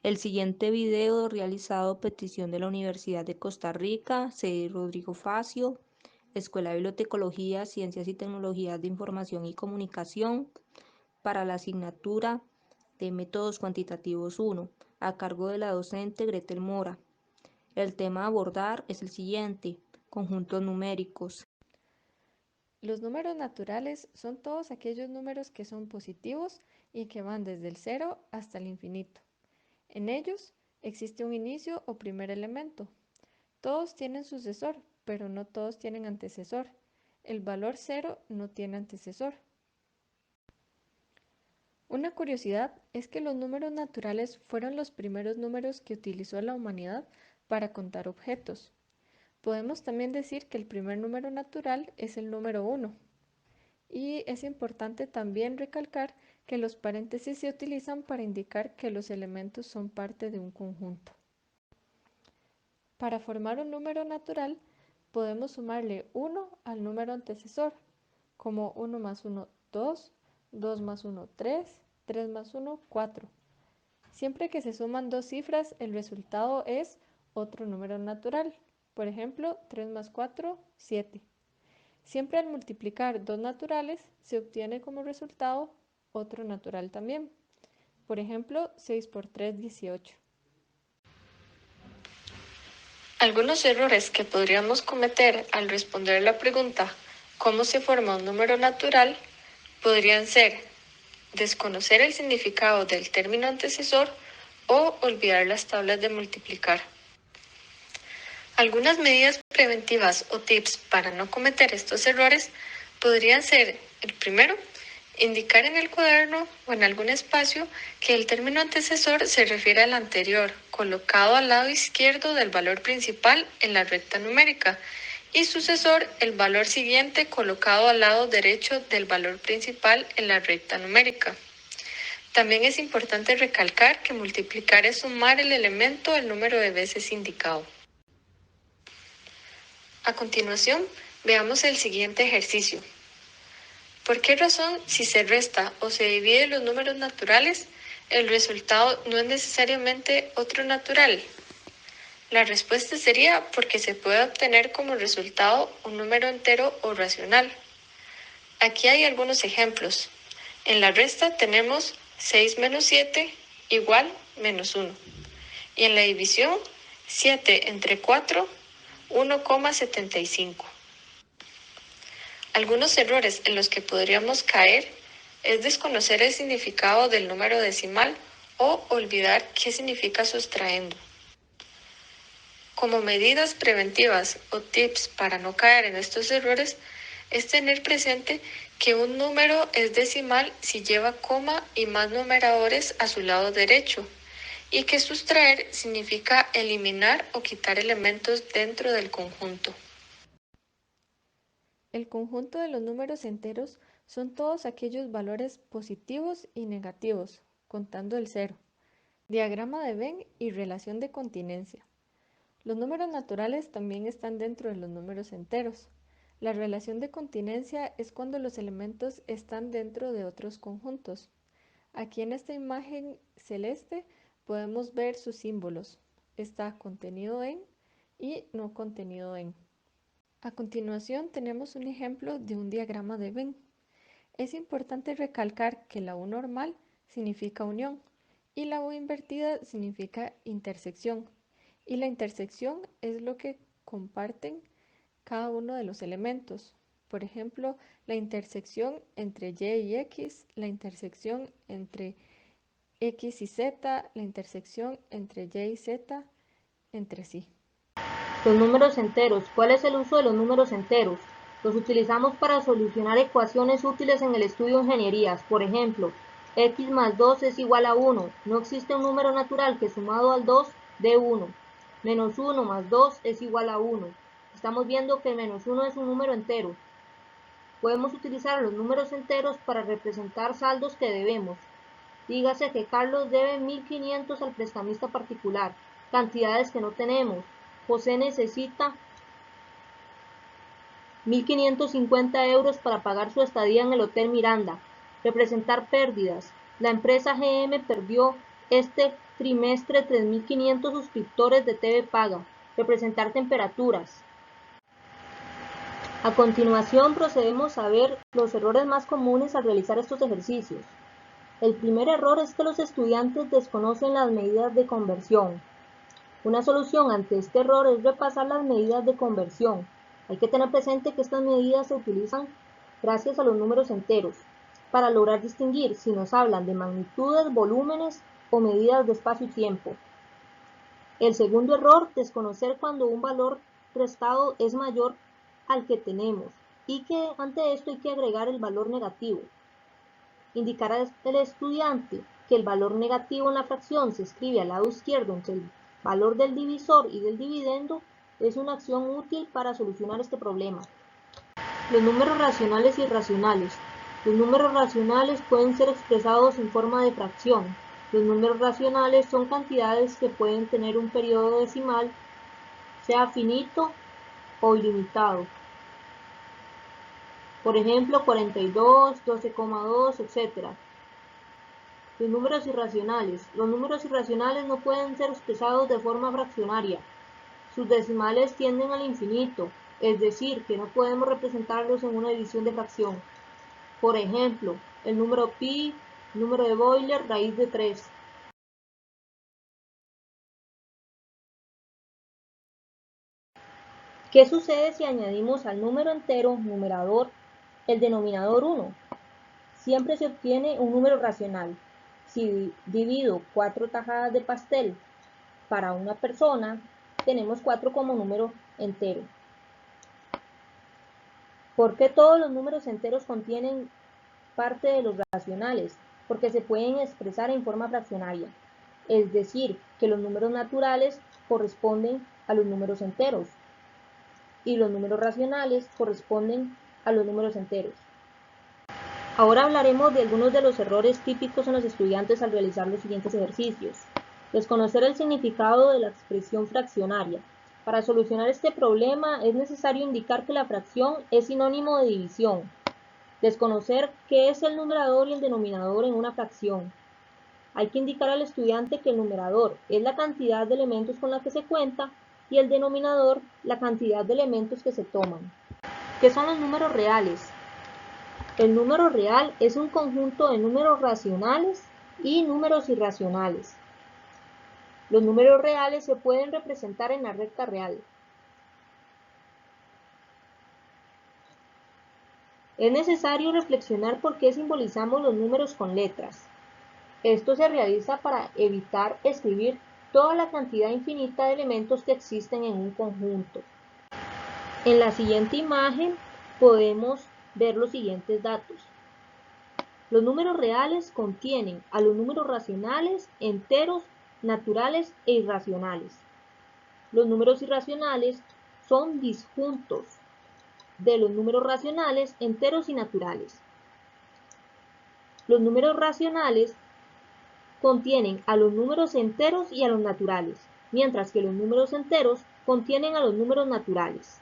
El siguiente video realizado a petición de la Universidad de Costa Rica, sede Rodrigo Facio, Escuela de Bibliotecología, Ciencias y Tecnologías de Información y Comunicación, para la asignatura de Métodos Cuantitativos 1, a cargo de la docente Gretel Mora. El tema a abordar es el siguiente: conjuntos numéricos. Los números naturales son todos aquellos números que son positivos y que van desde el 0 hasta el infinito. En ellos existe un inicio o primer elemento. Todos tienen sucesor, pero no todos tienen antecesor. El valor 0 no tiene antecesor. Una curiosidad es que los números naturales fueron los primeros números que utilizó la humanidad para contar objetos. Podemos también decir que el primer número natural es el número 1. Y es importante también recalcar que los paréntesis se utilizan para indicar que los elementos son parte de un conjunto. Para formar un número natural, podemos sumarle 1 al número antecesor, como 1 más 1, 2, 2 más 1, 3, 3 más 1, 4. Siempre que se suman dos cifras, el resultado es otro número natural. Por ejemplo, 3 más 4, 7. Siempre al multiplicar dos naturales se obtiene como resultado otro natural también. Por ejemplo, 6 por 3, 18. Algunos errores que podríamos cometer al responder la pregunta ¿cómo se forma un número natural? Podrían ser desconocer el significado del término antecesor o olvidar las tablas de multiplicar. Algunas medidas preventivas o tips para no cometer estos errores podrían ser, el primero, indicar en el cuaderno o en algún espacio que el término antecesor se refiere al anterior, colocado al lado izquierdo del valor principal en la recta numérica, y sucesor el valor siguiente colocado al lado derecho del valor principal en la recta numérica. También es importante recalcar que multiplicar es sumar el elemento al número de veces indicado. A continuación, veamos el siguiente ejercicio. ¿Por qué razón, si se resta o se divide los números naturales, el resultado no es necesariamente otro natural? La respuesta sería porque se puede obtener como resultado un número entero o racional. Aquí hay algunos ejemplos. En la resta tenemos 6 menos 7 igual menos 1. Y en la división, 7 entre 4, 1,75. Algunos errores en los que podríamos caer es desconocer el significado del número decimal o olvidar qué significa sustraendo. Como medidas preventivas o tips para no caer en estos errores, es tener presente que un número es decimal si lleva coma y más numeradores a su lado derecho, y que sustraer significa eliminar o quitar elementos dentro del conjunto. El conjunto de los números enteros son todos aquellos valores positivos y negativos, contando el cero. Diagrama de Venn y relación de continencia. Los números naturales también están dentro de los números enteros. La relación de continencia es cuando los elementos están dentro de otros conjuntos. Aquí en esta imagen celeste podemos ver sus símbolos. Está contenido en y no contenido en. A continuación tenemos un ejemplo de un diagrama de Venn. Es importante recalcar que la U normal significa unión y la U invertida significa intersección. Y la intersección es lo que comparten cada uno de los elementos. Por ejemplo, la intersección entre Y y X, la intersección entre X y Z, la intersección entre Y y Z entre sí. Los números enteros. ¿Cuál es el uso de los números enteros? Los utilizamos para solucionar ecuaciones útiles en el estudio de ingenierías. Por ejemplo, x más 2 es igual a 1. No existe un número natural que sumado al 2 dé 1. Menos 1 más 2 es igual a 1. Estamos viendo que menos 1 es un número entero. Podemos utilizar los números enteros para representar saldos que debemos. Dígase que Carlos debe 1.500 al prestamista particular, cantidades que no tenemos. José necesita 1.550 euros para pagar su estadía en el Hotel Miranda. Representar pérdidas. La empresa GM perdió este trimestre 3.500 suscriptores de TV Paga. Representar temperaturas. A continuación procedemos a ver los errores más comunes al realizar estos ejercicios. El primer error es que los estudiantes desconocen las medidas de conversión. Una solución ante este error es repasar las medidas de conversión. Hay que tener presente que estas medidas se utilizan gracias a los números enteros, para lograr distinguir si nos hablan de magnitudes, volúmenes o medidas de espacio y tiempo. El segundo error, desconocer cuando un valor restado es mayor al que tenemos y que ante esto hay que agregar el valor negativo. Indicar al estudiante que el valor negativo en la fracción se escribe al lado izquierdo entre el valor del divisor y del dividendo es una acción útil para solucionar este problema. Los números racionales y irracionales. Los números racionales pueden ser expresados en forma de fracción. Los números racionales son cantidades que pueden tener un periodo decimal, sea finito o ilimitado. Por ejemplo, 42, 12,2, etc. Los números irracionales. Los números irracionales no pueden ser expresados de forma fraccionaria. Sus decimales tienden al infinito, es decir, que no podemos representarlos en una división de fracción. Por ejemplo, el número pi, número de Euler, raíz de 3. ¿Qué sucede si añadimos al número entero numerador el denominador 1? Siempre se obtiene un número racional. Si divido 4 tajadas de pastel para una persona, tenemos 4 como número entero. ¿Por qué todos los números enteros contienen parte de los racionales? Porque se pueden expresar en forma fraccionaria. Es decir, que los números naturales corresponden a los números enteros y los números racionales corresponden a los números enteros. Ahora hablaremos de algunos de los errores típicos en los estudiantes al realizar los siguientes ejercicios. Desconocer el significado de la expresión fraccionaria. Para solucionar este problema es necesario indicar que la fracción es sinónimo de división. Desconocer qué es el numerador y el denominador en una fracción. Hay que indicar al estudiante que el numerador es la cantidad de elementos con la que se cuenta y el denominador la cantidad de elementos que se toman. ¿Qué son los números reales? El número real es un conjunto de números racionales y números irracionales. Los números reales se pueden representar en la recta real. Es necesario reflexionar por qué simbolizamos los números con letras. Esto se realiza para evitar escribir toda la cantidad infinita de elementos que existen en un conjunto. En la siguiente imagen podemos ver los siguientes datos. Los números reales contienen a los números racionales, enteros, naturales e irracionales. Los números irracionales son disjuntos de los números racionales, enteros y naturales. Los números racionales contienen a los números enteros y a los naturales, mientras que los números enteros contienen a los números naturales.